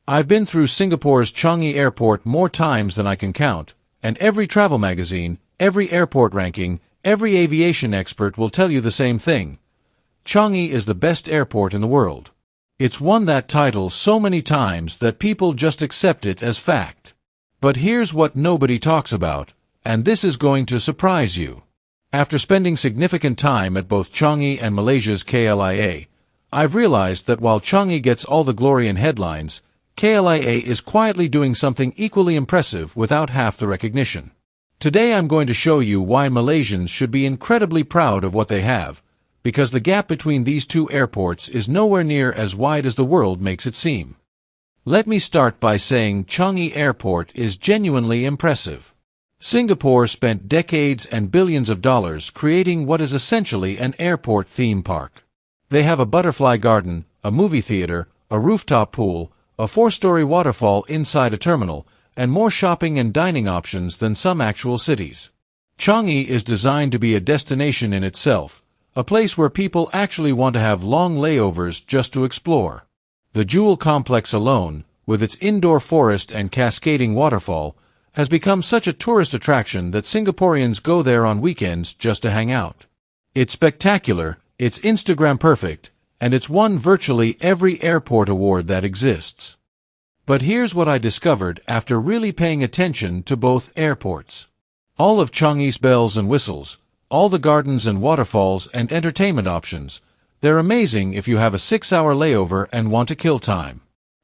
I've been through Singapore's Changi Airport more times than I can count, and every travel magazine, every airport ranking, every aviation expert will tell you the same thing. Changi is the best airport in the world. It's won that title so many times that people just accept it as fact. But here's what nobody talks about, and this is going to surprise you. After spending significant time at both Changi and Malaysia's KLIA, I've realized that while Changi gets all the glory and headlines, KLIA is quietly doing something equally impressive without half the recognition. Today I'm going to show you why Malaysians should be incredibly proud of what they have, because the gap between these two airports is nowhere near as wide as the world makes it seem. Let me start by saying Changi Airport is genuinely impressive. Singapore spent decades and billions of dollars creating what is essentially an airport theme park. They have a butterfly garden, a movie theater, a rooftop pool, a 4-story waterfall inside a terminal, and more shopping and dining options than some actual cities. Changi is designed to be a destination in itself, a place where people actually want to have long layovers just to explore. The Jewel Complex alone, with its indoor forest and cascading waterfall, has become such a tourist attraction that Singaporeans go there on weekends just to hang out. It's spectacular, it's Instagram perfect, and it's won virtually every airport award that exists. But here's what I discovered after really paying attention to both airports. All of Changi's bells and whistles, all the gardens and waterfalls and entertainment options, they're amazing if you have a 6-hour layover and want to kill time.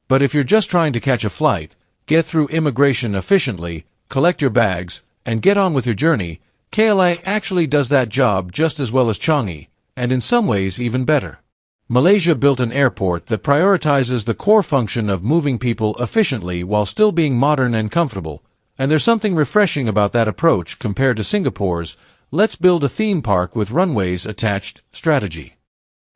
But if you're just trying to catch a flight, get through immigration efficiently, collect your bags, and get on with your journey, KLIA actually does that job just as well as Changi, and in some ways even better. Malaysia built an airport that prioritizes the core function of moving people efficiently while still being modern and comfortable, and there's something refreshing about that approach compared to Singapore's "let's build a theme park with runways attached" strategy.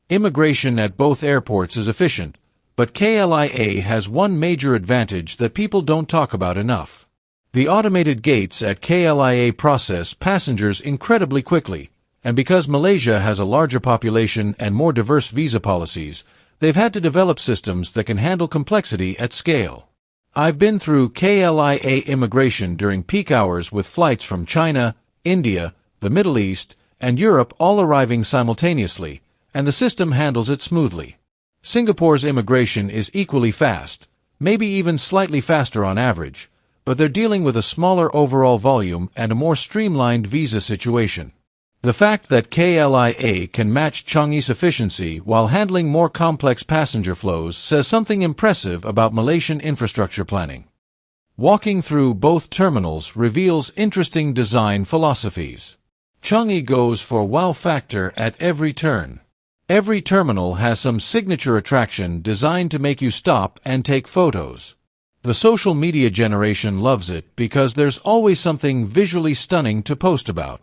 Immigration at both airports is efficient, but KLIA has one major advantage that people don't talk about enough. The automated gates at KLIA process passengers incredibly quickly, and because Malaysia has a larger population and more diverse visa policies, they've had to develop systems that can handle complexity at scale. I've been through KLIA immigration during peak hours with flights from China, India, the Middle East, and Europe all arriving simultaneously, and the system handles it smoothly. Singapore's immigration is equally fast, maybe even slightly faster on average, but they're dealing with a smaller overall volume and a more streamlined visa situation. The fact that KLIA can match Changi's efficiency while handling more complex passenger flows says something impressive about Malaysian infrastructure planning. Walking through both terminals reveals interesting design philosophies. Changi goes for wow factor at every turn. Every terminal has some signature attraction designed to make you stop and take photos. The social media generation loves it because there's always something visually stunning to post about.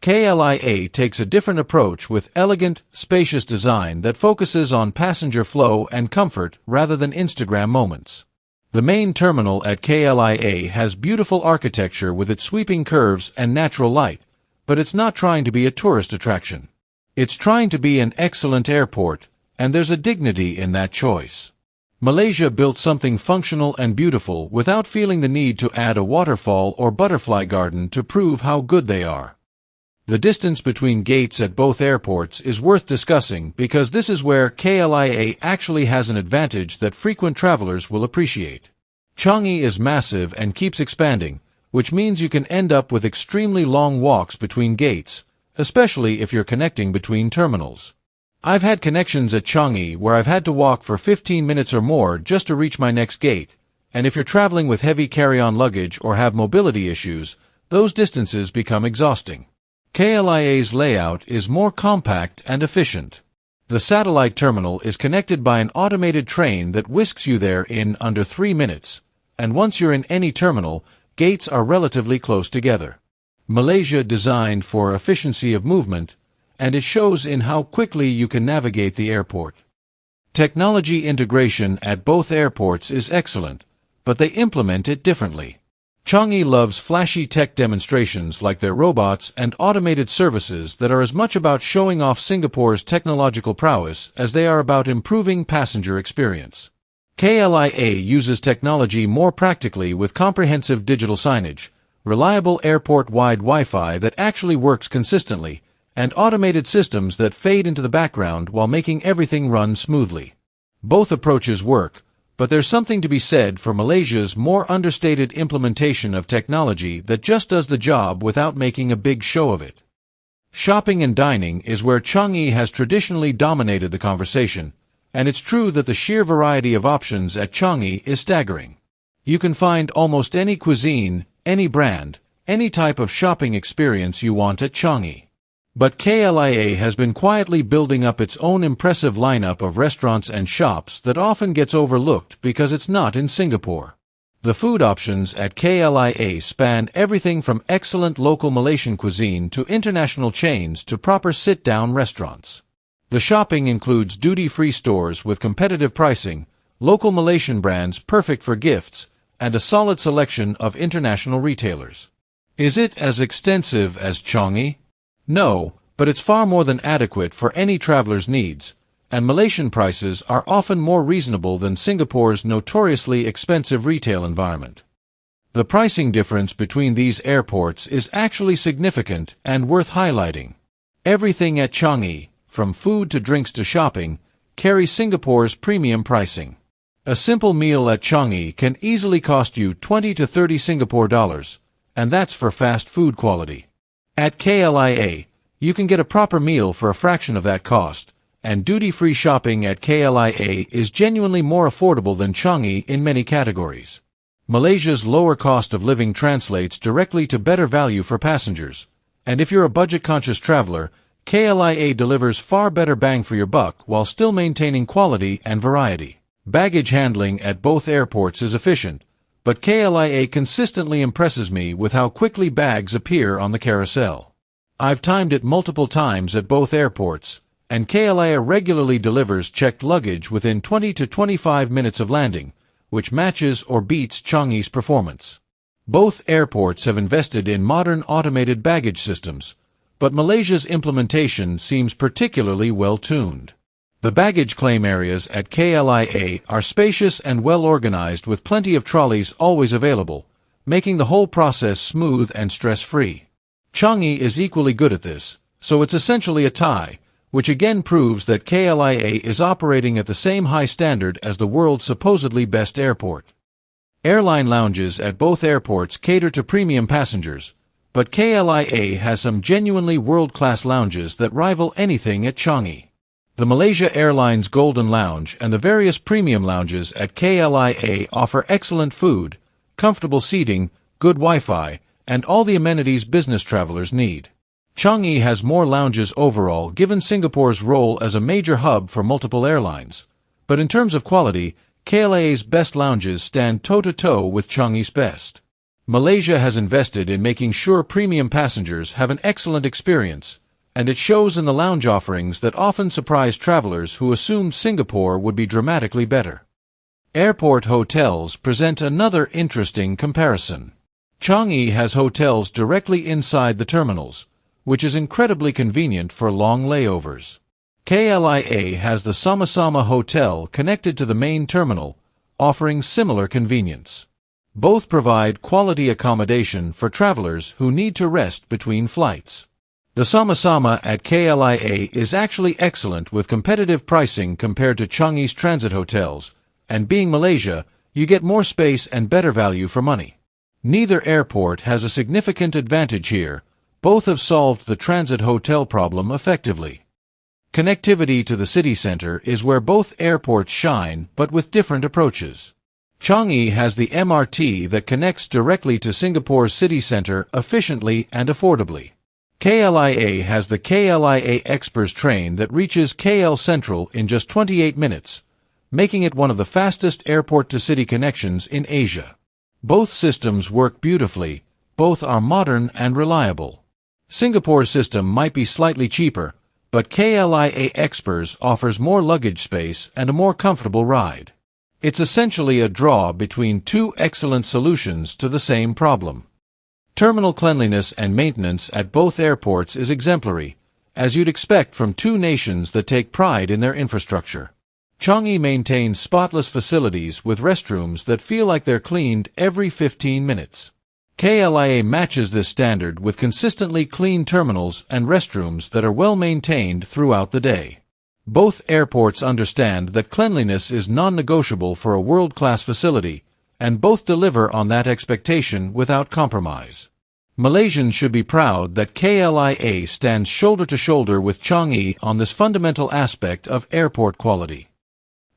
KLIA takes a different approach with elegant, spacious design that focuses on passenger flow and comfort rather than Instagram moments. The main terminal at KLIA has beautiful architecture with its sweeping curves and natural light, but it's not trying to be a tourist attraction. It's trying to be an excellent airport, and there's a dignity in that choice. Malaysia built something functional and beautiful without feeling the need to add a waterfall or butterfly garden to prove how good they are. The distance between gates at both airports is worth discussing because this is where KLIA actually has an advantage that frequent travelers will appreciate. Changi is massive and keeps expanding, which means you can end up with extremely long walks between gates, especially if you're connecting between terminals. I've had connections at Changi where I've had to walk for 15 minutes or more just to reach my next gate, and if you're traveling with heavy carry-on luggage or have mobility issues, those distances become exhausting. KLIA's layout is more compact and efficient. The satellite terminal is connected by an automated train that whisks you there in under 3 minutes, and once you're in any terminal, gates are relatively close together. Malaysia designed for efficiency of movement, and it shows in how quickly you can navigate the airport. Technology integration at both airports is excellent, but they implement it differently. Changi loves flashy tech demonstrations like their robots and automated services that are as much about showing off Singapore's technological prowess as they are about improving passenger experience. KLIA uses technology more practically with comprehensive digital signage, reliable airport-wide Wi-Fi that actually works consistently, and automated systems that fade into the background while making everything run smoothly. Both approaches work, but there's something to be said for Malaysia's more understated implementation of technology that just does the job without making a big show of it. Shopping and dining is where Changi has traditionally dominated the conversation, and it's true that the sheer variety of options at Changi is staggering. You can find almost any cuisine, any brand, any type of shopping experience you want at Changi. But KLIA has been quietly building up its own impressive lineup of restaurants and shops that often gets overlooked because it's not in Singapore. The food options at KLIA span everything from excellent local Malaysian cuisine to international chains to proper sit-down restaurants. The shopping includes duty-free stores with competitive pricing, local Malaysian brands perfect for gifts, and a solid selection of international retailers. Is it as extensive as Changi? No, but it's far more than adequate for any traveler's needs, and Malaysian prices are often more reasonable than Singapore's notoriously expensive retail environment. The pricing difference between these airports is actually significant and worth highlighting. Everything at Changi, from food to drinks to shopping, carries Singapore's premium pricing. A simple meal at Changi can easily cost you 20 to 30 Singapore dollars, and that's for fast food quality. At KLIA, you can get a proper meal for a fraction of that cost, and duty-free shopping at KLIA is genuinely more affordable than Changi in many categories. Malaysia's lower cost of living translates directly to better value for passengers, and if you're a budget-conscious traveler, KLIA delivers far better bang for your buck while still maintaining quality and variety. Baggage handling at both airports is efficient, but KLIA consistently impresses me with how quickly bags appear on the carousel. I've timed it multiple times at both airports, and KLIA regularly delivers checked luggage within 20 to 25 minutes of landing, which matches or beats Changi's performance. Both airports have invested in modern automated baggage systems, but Malaysia's implementation seems particularly well-tuned. The baggage claim areas at KLIA are spacious and well-organized with plenty of trolleys always available, making the whole process smooth and stress-free. Changi is equally good at this, so it's essentially a tie, which again proves that KLIA is operating at the same high standard as the world's supposedly best airport. Airline lounges at both airports cater to premium passengers, but KLIA has some genuinely world-class lounges that rival anything at Changi. The Malaysia Airlines Golden Lounge and the various premium lounges at KLIA offer excellent food, comfortable seating, good Wi-Fi, and all the amenities business travelers need. Changi has more lounges overall given Singapore's role as a major hub for multiple airlines, but in terms of quality, KLIA's best lounges stand toe-to-toe with Changi's best. Malaysia has invested in making sure premium passengers have an excellent experience, and it shows in the lounge offerings that often surprise travelers who assumed Singapore would be dramatically better. Airport hotels present another interesting comparison. Changi has hotels directly inside the terminals, which is incredibly convenient for long layovers. KLIA has the Sama-Sama Hotel connected to the main terminal, offering similar convenience. Both provide quality accommodation for travelers who need to rest between flights. The Sama-Sama at KLIA is actually excellent with competitive pricing compared to Changi's transit hotels, and being Malaysia, you get more space and better value for money. Neither airport has a significant advantage here. Both have solved the transit hotel problem effectively. Connectivity to the city center is where both airports shine, but with different approaches. Changi has the MRT that connects directly to Singapore's city center efficiently and affordably. KLIA has the KLIA Express train that reaches KL Central in just 28 minutes, making it one of the fastest airport-to-city connections in Asia. Both systems work beautifully, both are modern and reliable. Singapore's system might be slightly cheaper, but KLIA Express offers more luggage space and a more comfortable ride. It's essentially a draw between two excellent solutions to the same problem. Terminal cleanliness and maintenance at both airports is exemplary, as you'd expect from two nations that take pride in their infrastructure. Changi maintains spotless facilities with restrooms that feel like they're cleaned every 15 minutes. KLIA matches this standard with consistently clean terminals and restrooms that are well maintained throughout the day. Both airports understand that cleanliness is non-negotiable for a world-class facility, and both deliver on that expectation without compromise. Malaysians should be proud that KLIA stands shoulder to shoulder with Changi on this fundamental aspect of airport quality.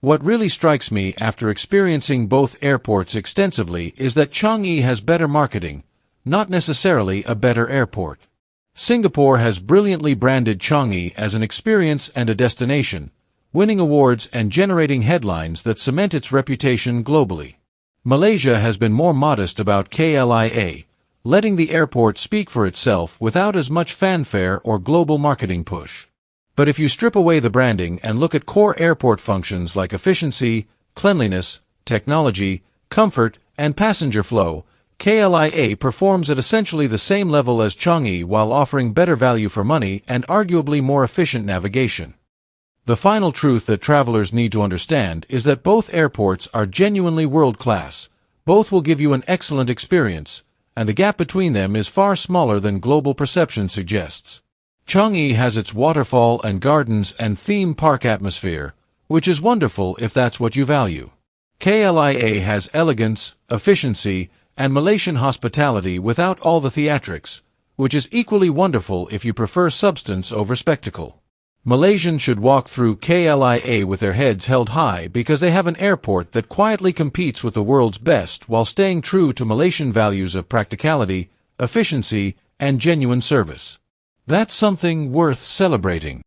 What really strikes me after experiencing both airports extensively is that Changi has better marketing, not necessarily a better airport. Singapore has brilliantly branded Changi as an experience and a destination, winning awards and generating headlines that cement its reputation globally. Malaysia has been more modest about KLIA, letting the airport speak for itself without as much fanfare or global marketing push. But if you strip away the branding and look at core airport functions like efficiency, cleanliness, technology, comfort, and passenger flow, KLIA performs at essentially the same level as Changi while offering better value for money and arguably more efficient navigation. The final truth that travelers need to understand is that both airports are genuinely world-class, both will give you an excellent experience, and the gap between them is far smaller than global perception suggests. Changi has its waterfall and gardens and theme park atmosphere, which is wonderful if that's what you value. KLIA has elegance, efficiency, and Malaysian hospitality without all the theatrics, which is equally wonderful if you prefer substance over spectacle. Malaysians should walk through KLIA with their heads held high because they have an airport that quietly competes with the world's best while staying true to Malaysian values of practicality, efficiency, and genuine service. That's something worth celebrating.